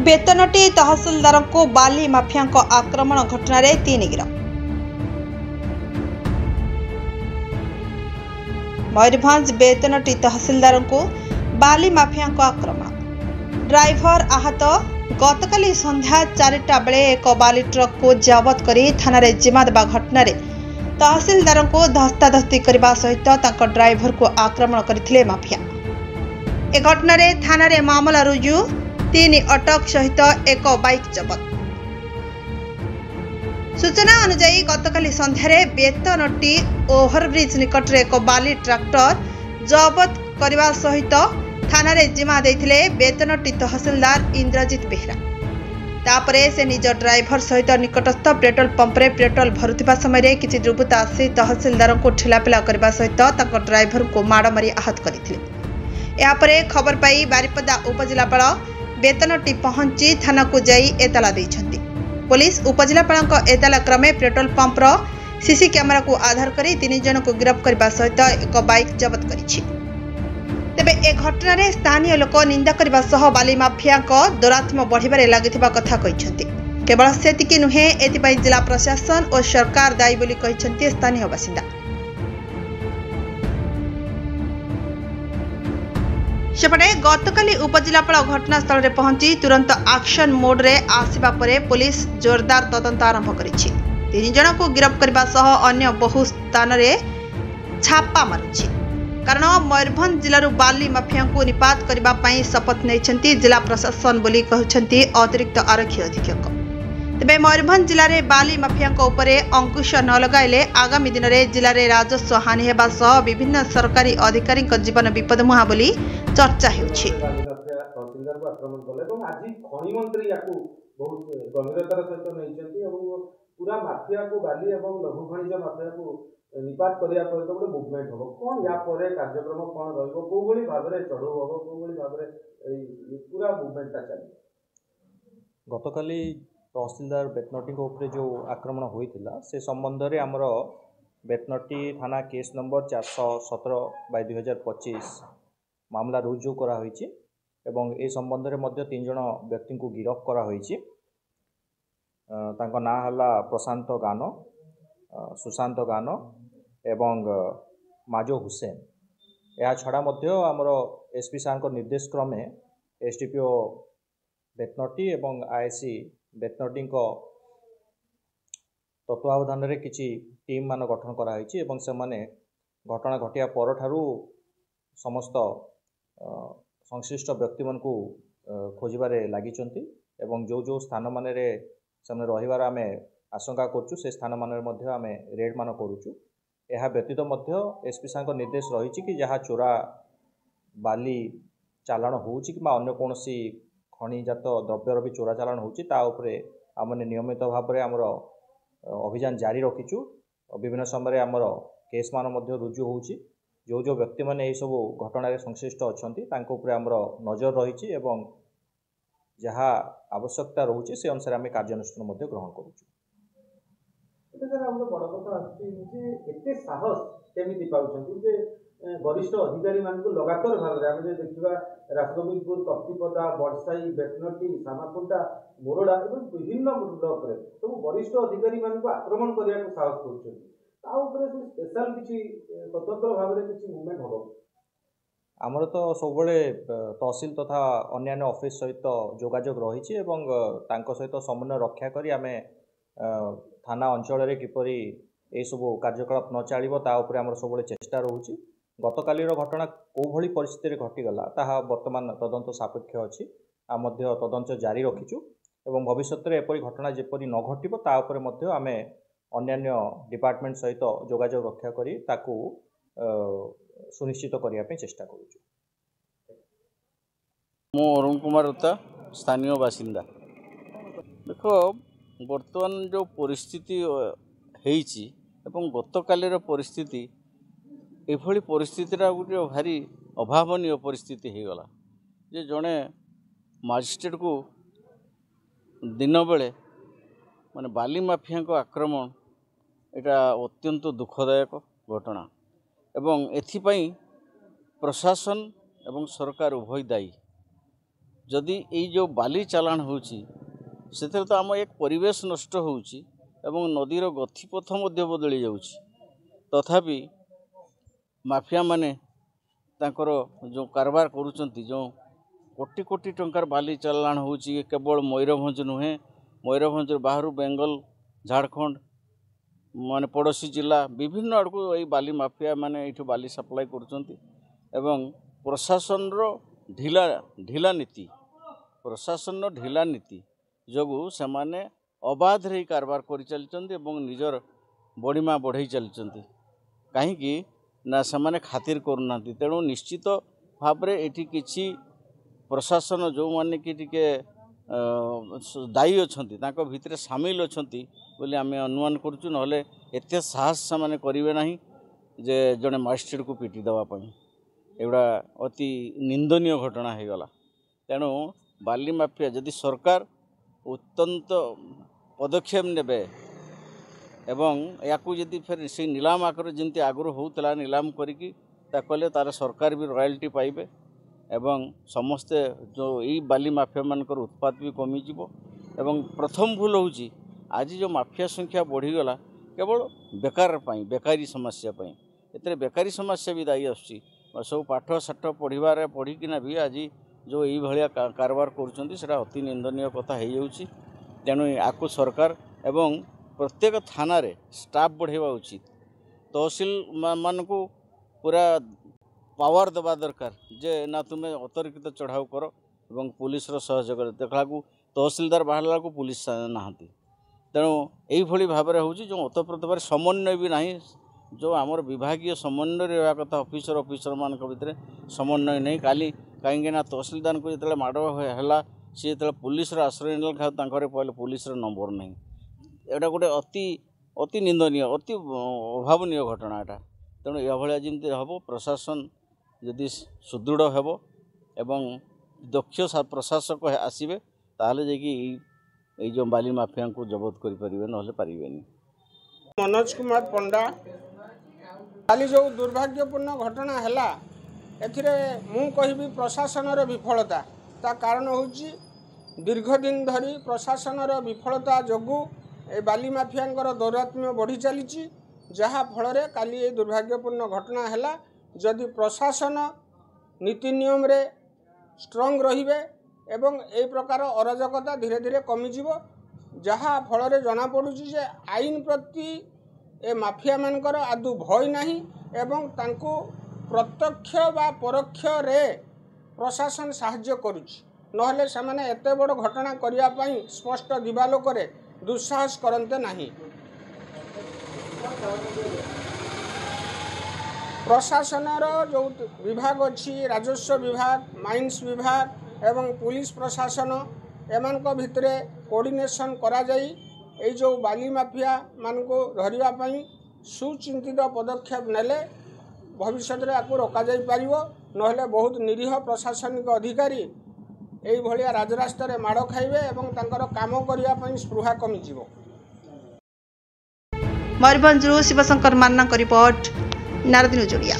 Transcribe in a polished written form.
बेतनटी तहसिलदार को बाली माफिया आक्रमण घटना 3 गिरफ। मयूरभंज बेतनटी तहसिलदार को बाली माफिया आक्रमण, ड्राइवर आहत। गतकाली संध्या 4टा बेले एक बाली ट्रक को जबत कर थाना जिम्मा देवा घटना तहसिलदार को धस्ताधस्ती करने सहित ड्राइवर को आक्रमण करथिले माफिया। ए घटना थाना मामला रुजु, 3 अटक सहित एक बाइक जबत। सूचना अनुसार गतकाली संध्यारे बेतनटी ओभरब्रिज निकट एक बाली ट्रैक्टर जबत करने सहित थाना जिम्मा देथिले बेतनटी तहसिलदार इंद्रजीत बेहरा। तापरे से निज ड्राइवर सहित निकटस्थ पेट्रोल पंप रे पेट्रोल भरुथिबा समय किछि दुर्बृत्त आसी तहसिलदार को ठेलापेला करने सहित ड्राइवर को माड़ मारी आहत करथिले। यापरे खबर पाई बारिपदा उपजिलापाल बेतनटी पहुंची थाना को जाई एतला दैछंती। पुलिस उपजिलापाल एतला क्रमे पेट्रोल पंप रो सीसी कैमेरा को आधार करी 3 जन को गिरफ्त करने सहित एक बाइक जबत करिछि। तेबे ए घटना रे स्थानीय लोक निंदा करबा सह बाली माफिया को दुरात्म बढ़िबारे लागिथिबा कथा कहिसंती। केवल सेतिकी नुहे, एतिपई जिला प्रशासन और सरकार दायी बोली कहिसंती स्थानीय बासिंदा। सेपटे गतकाली उपजिलापाल घटनास्थल रे पहुंची तुरंत एक्शन मोड रे आसिबा परे पुलिस जोरदार तदंत आरंभ करिछि। 3 जन को गिरफ्त करबा सह अन्य बहु स्थान रे छापा मारुछि। कारण मयूरभंज जिलूर बाली माफिया को निपात करने शपथ नहीं जिला प्रशासन बोली कहते अतिरिक्त आरक्षी अधीक्षक। तेबे मयूरभंज जिले में बाली माफिया अंकुश न लगाइले आगामी दिन में जिले में राजस्व हानि होगा सह विभिन्न सरकारी अधिकारी जीवन विपद मुहा बोली चर्चा होछि। पूरा माफिया को बाली एवं लघु खनिज माफिया को निपात करिया पर तो गोटे मुवमेंट हो कौन या परे कार्यक्रम कौन रहिबो को भली भाबरे चढ़ो हो को भली भाबरे पूरा मुवमेंटटा चली। गतकाली तहसीलदार बेतनटी को ऊपर जो आक्रमण होइतिला से संबंध रे हमर बेतनटी थाना केस नंबर 417/2025 मामला रुजु करा होइछि एवं ए संबंध रे मध्य 3 जन व्यक्ति को गिरफ्त करा होइछि। तांको ना हला प्रशांत गानो, सुशांत गानो एवं माजो हुसैन। या छड़ा मध्य आमर एसपी सार को निर्देश क्रमे एसडीपीओ बेतनटी एवं आईसी बेतनटी तत्वावधान रे किछि टीम मान गठन करा होइछि एवं से माने घटना घटिया पर ठारू समस्त संश्लिष्ट व्यक्ति मन को खोजिबारे लागिचंती एवं जो जो स्थान माने रे से रहिबार आमे आशंका करूँ से स्थान मान आमे रेड मान करूँ। यह व्यतीत मध्य एसपी सार निर्देश रही कि जहाँ चोरा बाली चालाण होउछि कि अन्य कौन खनिजात द्रव्यर भी चोरा चालाण होउछि ता उपरे आमने नियमित भाव में आमर अभियान जारी रखीचु। विभिन्न समय आमर केस मान मध्य रुजु होउछि। जो जो व्यक्ति माने सब घटना संश्लिष्ट अच्छी तांको उपरे आमर नजर रही एवं जहाँ आवश्यकता रोचे से अनुसार आम कार्यानुष्ठान ग्रहण करूँ। बड़ कथा एते साहस केमिति पाउछन्ति जे वरिष्ठ अधिकारी मानकु लगातार भाव में आम देखा राजगोविंदपुर, कप्तिपदा, बड़साई, बेतनटी, सामाकुंडा, मोरडा और विभिन्न ब्लॉक रे सब वरिष्ठ अधिकारी मानकु आक्रमण करिया को साहस करूछन्ति। ता ऊपर स्पेशल किछि स्वतंत्र भाव में किछि मूवमेंट होबो। आमर तो सब तहसील तथा अन्यान्य ऑफिस सहित जोगाजोग रही सहित समन्वय रक्षा करी आमे थाना अंचल किपरि ए सब कार्यकलाप न चलो ता उपरे आमर सब चेष्टा रोचे। गतकाली घटना कौ भली परिस्थिति घटीगला ताहा वर्तमान तदंत सापेक्ष अच्छी आम तदंत जारी रखीचु एवं भविष्य में एपरी घटना जेपरी न घटिबो ता उपरे मध्य आमे अन्यान्य डिपार्टमेंट सहित जोगाजोग रक्षा करी ताकू सुनिश्चित करने चेष्टा करूँ। मु अरुण कुमार उत्ता, स्थानीय बासिंदा। देखो बर्तमान जो परिस्थिति होइछि एवं गतकालीर परिस्थिति एभली परिस्थिति गोटे भारी अभावनीय परिस्थिति हो गला जे जड़े मजिस्ट्रेट को दिन बेले माने बाली माफिया को आक्रमण एटा अत्यंत दुखदायक घटना एवं एथिपाई प्रशासन एवं सरकार उभय दायी। जदि ये जो बाली चालाण होउची से तो आम एक परिवेश नष्ट होउची एवं नदीर गतिपथ बदली जाउची तथापि माफिया माने तांकर जो कारबार करूचंती जो कोटी कोटी टंकार बाली चालाण होउची केवल मयूरभंज नुहे मयूरभंज बाहर बेंगल झारखंड माने पड़ोसी जिला विभिन्न आड़ को ये बाली माफिया माने ये बाली सप्लाई करुचंती एवं प्रशासन ढिला नीति प्रशासन ढिला नीति जोगु सेमाने अबाध रे कारबार करि चलचंती एवं निजर बड़ीमा बढ़ई चलचंती कहीं ना सेमाने खातिर करूनांती तेणु निश्चित भाव रे एठी किछि प्रशासन जो माने कि टिके दायी अछंती तांको भितरे शामिल अछंती बोली आमे अनुमान करूछु नहले एते साहस से करेंगे ना जे जड़े मजिस्ट्रेट को पिटी देवाई एगुड़ा अति निंदनीय घटना हो गला तेणु बाली माफिया जदि सरकार अत्यंत पदक्षेप नेबे एवं याकू जदि फिर से नीलाम आकर जमी आगुरी होता नीलाम करिकी कले तार सरकार भी रॉयल्टी पाइबे एवं समस्ते जो यही बाली माफिया मानकर उत्पाद भी कमिजिव एवं प्रथम भूल होउची आज जो माफिया संख्या बढ़ीगला केवल बेकारी समस्या एते बेकारी समस्या भी दायी आसुची सब पाठ साठ पढ़ार पढ़िकिना भी आज जो यही भाया कारबार करुँच अति निंदनीय कथा हो जाउची तेणु आपको सरकार एवं प्रत्येक थाना रे स्टाफ बढ़ावा उचित तहसील मानकू पूरा पावर देवा दरकार जे ना तुम्हें अतिरिक्त चढ़ाऊ कर एवं पुलिस सहयोग देखला तहसीलदार बाहर को पुलिस नहांती तेणु यही भाव में हूँ जो ओतप्रत समन्वय भी नहीं जो आमर विभागीय समन्वय रहा कथा ऑफिसर मान भितर समन्वय नहीं काली कहीं तहसीलदार को जो माड़ है सी जो पुलिस आश्रय ना पहले पुलिस नंबर नहीं एटा गोटे अति निंदनीय अति अभावनीय घटना एटा तेणु यह जमी हम प्रशासन जदि सुदृढ़ हेब एवं दक्ष प्रशासक आसबे ताहले जे जो बाली माफिया को जबत करें ना पारे। मनोज कुमार पंडा काली जो दुर्भाग्यपूर्ण घटना है एथिरे कहि प्रशासन विफलता ता कारण होची दीर्घदिन धरी प्रशासन विफलता जोगु ए बाली माफिया दौरात्म्य बढ़ी चली जहा फल काली ये दुर्भाग्यपूर्ण घटना है जदि प्रशासन नीति नियम रे स्ट्रंग रहिबे एवं ए प्रकार अराजकता धीरे धीरे कमिजिव जहा फल जना पड़ुछि जे आईन प्रति ए माफिया मानकर आदु भय नहीं एवं तांको प्रत्यक्ष बा परोक्ष रे प्रशासन साहाय्य करुछि नहले सेमाने एते बड़ घटना करिया पई स्पष्ट दिवालोक रे दुस्साहस करते नहीं। प्रशासनर जो विभाग अच्छी राजस्व विभाग माइन्स विभाग एवं पुलिस प्रशासन एमान भितर कोऑर्डिनेशन करा जाई ए जो बाली माफिया मान को धरिया पई सुचिंतित पदक्षेप नेले भविष्य में आपको रोक जाई पारिबो नहले बहुत निरीह प्रशासनिक अधिकारी यही भाया राजरास्तार माड़ खाइबे एवं तांकर काम करिया पई स्पृहा कमिजिवो। मयूरभंज शिवशंकर मान्ना रिपोर्ट नारद न्यूज ओडिया।